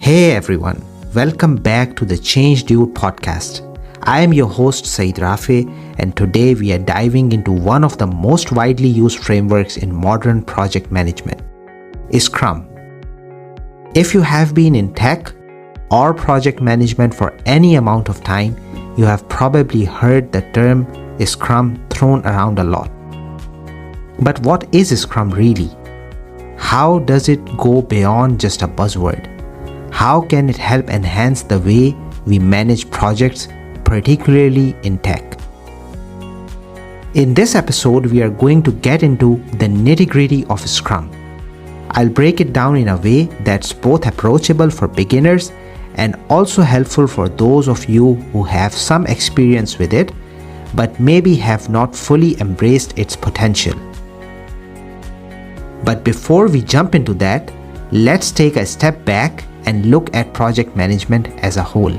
Hey everyone, welcome back to the Change Dude podcast. I am your host Saeed Rafe, and today we are diving into one of the most widely used frameworks in modern project management, Scrum. If you have been in tech or project management for any amount of time, you have probably heard the term Scrum thrown around a lot. But what is Scrum really? How does it go beyond just a buzzword? How can it help enhance the way we manage projects, particularly in tech? In this episode, we are going to get into the nitty-gritty of Scrum. I'll break it down in a way that's both approachable for beginners and also helpful for those of you who have some experience with it, but maybe have not fully embraced its potential. But before we jump into that, let's take a step back and look at project management as a whole.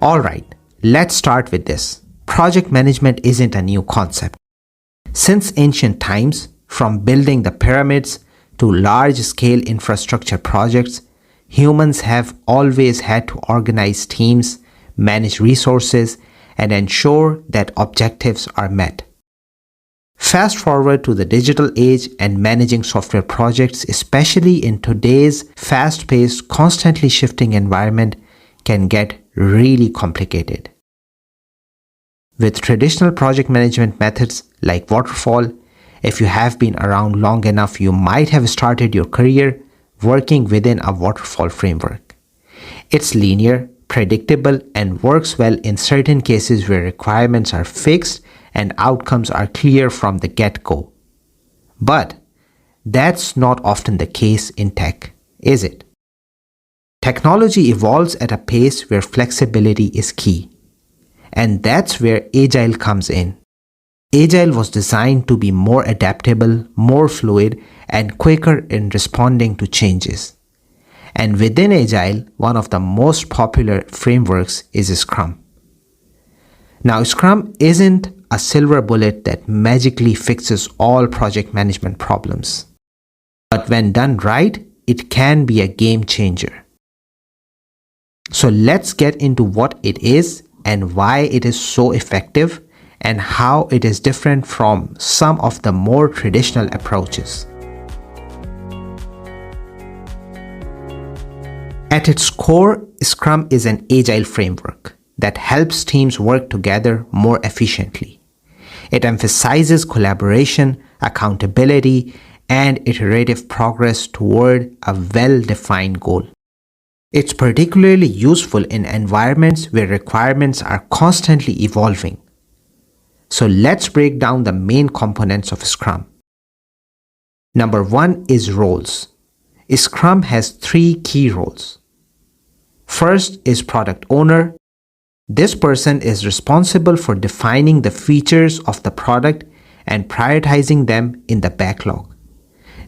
Alright, let's start with this. Project management isn't a new concept. Since ancient times, from building the pyramids to large-scale infrastructure projects, humans have always had to organize teams, manage resources, and ensure that objectives are met. Fast forward to the digital age and managing software projects, especially in today's fast-paced, constantly shifting environment, can get really complicated. With traditional project management methods like waterfall, if you have been around long enough, you might have started your career working within a waterfall framework. It's linear, predictable, and works well in certain cases where requirements are fixed and outcomes are clear from the get-go. But that's not often the case in tech, is it? Technology evolves at a pace where flexibility is key. And that's where Agile comes in. Agile was designed to be more adaptable, more fluid, and quicker in responding to changes. And within Agile, one of the most popular frameworks is Scrum. Now, Scrum isn't a silver bullet that magically fixes all project management problems. But when done right, it can be a game changer. So let's get into what it is and why it is so effective and how it is different from some of the more traditional approaches. At its core, Scrum is an agile framework that helps teams work together more efficiently. It emphasizes collaboration, accountability, and iterative progress toward a well-defined goal. It's particularly useful in environments where requirements are constantly evolving. So let's break down the main components of Scrum. Number one is roles. Scrum has 3 key roles. First is product owner. This person is responsible for defining the features of the product and prioritizing them in the backlog.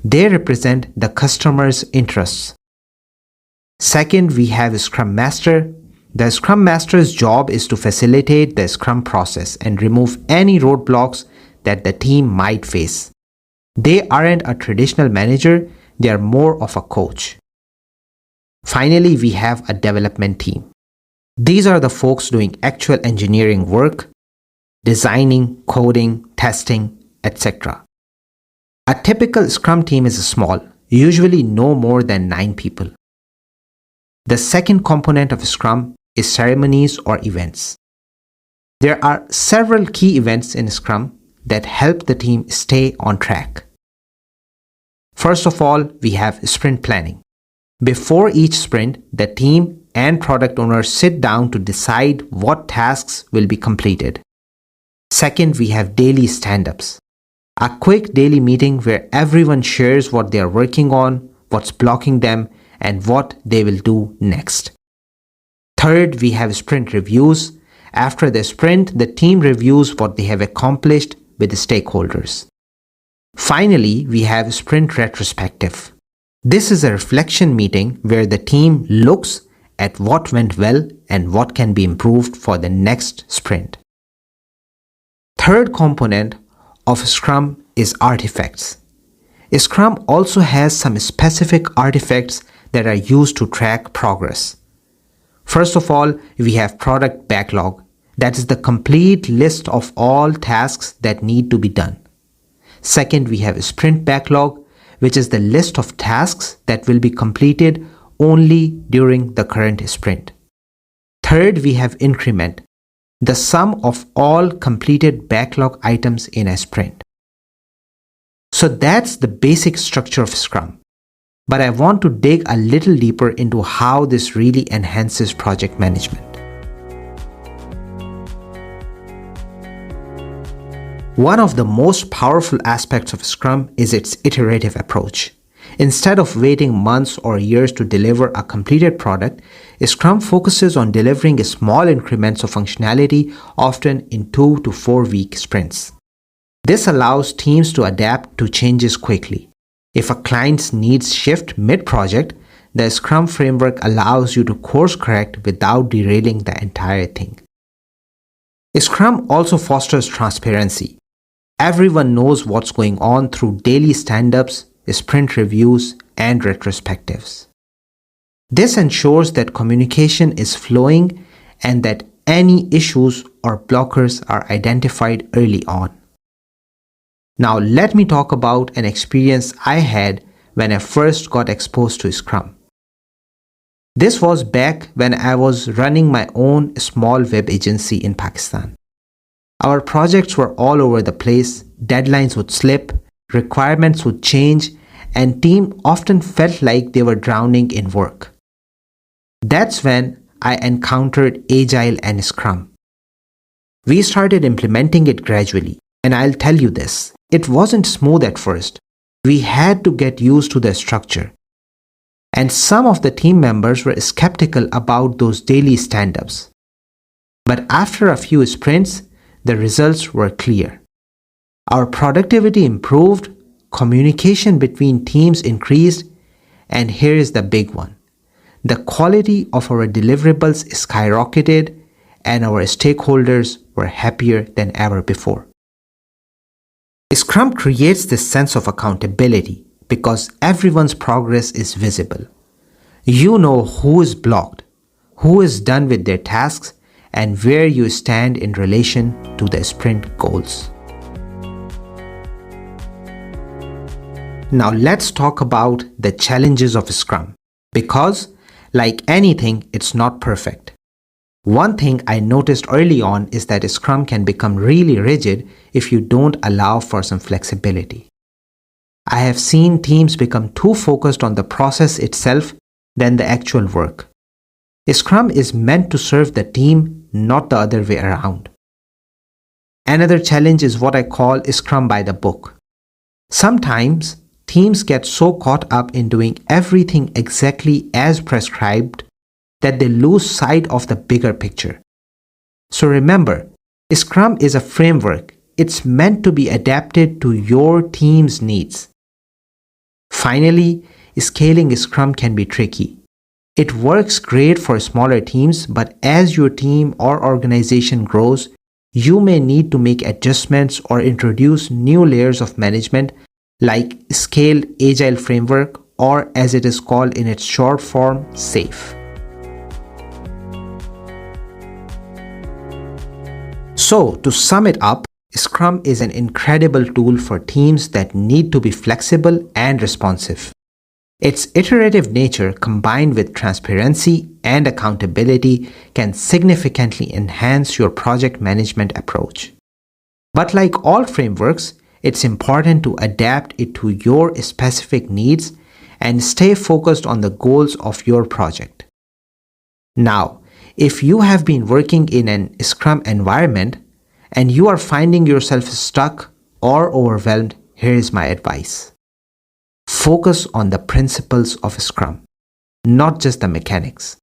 They represent the customer's interests. Second, we have a Scrum Master. The Scrum Master's job is to facilitate the Scrum process and remove any roadblocks that the team might face. They aren't a traditional manager, they are more of a coach. Finally, we have a development team. These are the folks doing actual engineering work, designing, coding, testing, etc. A typical Scrum team is small, usually no more than 9 people. The second component of Scrum is ceremonies or events. There are several key events in Scrum that help the team stay on track. First of all, we have sprint planning. Before each sprint, the team and product owners sit down to decide what tasks will be completed. Second, we have daily stand-ups. A quick daily meeting where everyone shares what they are working on, what's blocking them, and what they will do next. Third, we have sprint reviews. After the sprint, the team reviews what they have accomplished with the stakeholders. Finally, we have sprint retrospective. This is a reflection meeting where the team looks at what went well and what can be improved for the next sprint. Third component of Scrum is artifacts. Scrum also has some specific artifacts that are used to track progress. First of all, we have product backlog. That is the complete list of all tasks that need to be done. Second, we have sprint backlog, which is the list of tasks that will be completed only during the current sprint. Third, we have increment, the sum of all completed backlog items in a sprint. So that's the basic structure of Scrum. But I want to dig a little deeper into how this really enhances project management. One of the most powerful aspects of Scrum is its iterative approach. Instead of waiting months or years to deliver a completed product, Scrum focuses on delivering small increments of functionality, often in 2 to 4 week sprints. This allows teams to adapt to changes quickly. If a client's needs shift mid-project, the Scrum framework allows you to course correct without derailing the entire thing. Scrum also fosters transparency. Everyone knows what's going on through daily stand-ups, sprint reviews, and retrospectives. This ensures that communication is flowing and that any issues or blockers are identified early on. Now let me talk about an experience I had when I first got exposed to Scrum. This was back when I was running my own small web agency in Pakistan. Our projects were all over the place, deadlines would slip, requirements would change, and team often felt like they were drowning in work. That's when I encountered Agile and Scrum. We started implementing it gradually, and I'll tell you this, it wasn't smooth at first. We had to get used to the structure. And some of the team members were skeptical about those daily stand-ups. But after a few sprints, the results were clear. Our productivity improved, communication between teams increased, and here is the big one. The quality of our deliverables skyrocketed, and our stakeholders were happier than ever before. Scrum creates this sense of accountability because everyone's progress is visible. You know who is blocked, who is done with their tasks, and where you stand in relation to the sprint goals. Now let's talk about the challenges of Scrum, because like anything, it's not perfect. One thing I noticed early on is that Scrum can become really rigid if you don't allow for some flexibility. I have seen teams become too focused on the process itself than the actual work. Scrum is meant to serve the team, not the other way around. Another challenge is what I call Scrum by the book. Sometimes teams get so caught up in doing everything exactly as prescribed that they lose sight of the bigger picture. So remember, Scrum is a framework. It's meant to be adapted to your team's needs. Finally, scaling Scrum can be tricky. It works great for smaller teams, but as your team or organization grows, you may need to make adjustments or introduce new layers of management like Scaled Agile Framework, or as it is called in its short form, SAFe. So, to sum it up, Scrum is an incredible tool for teams that need to be flexible and responsive. Its iterative nature combined with transparency and accountability can significantly enhance your project management approach. But like all frameworks, it's important to adapt it to your specific needs and stay focused on the goals of your project. Now, if you have been working in an Scrum environment and you are finding yourself stuck or overwhelmed, here is my advice. Focus on the principles of Scrum, not just the mechanics.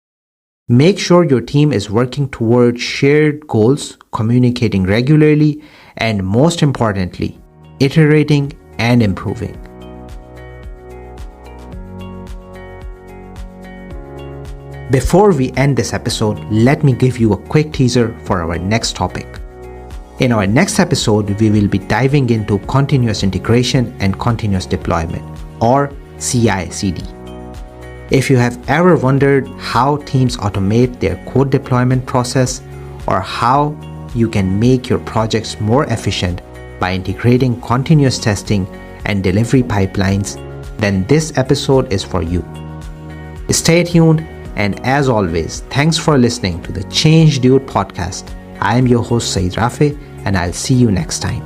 Make sure your team is working toward shared goals, communicating regularly, and most importantly, iterating and improving. Before we end this episode, let me give you a quick teaser for our next topic. In our next episode, we will be diving into continuous integration and continuous deployment, or CI/CD. If you have ever wondered how teams automate their code deployment process, or how you can make your projects more efficient by integrating continuous testing and delivery pipelines, then this episode is for you. Stay tuned, and as always, thanks for listening to the Change Dude podcast. I am your host Saeed Rafe, and I'll see you next time.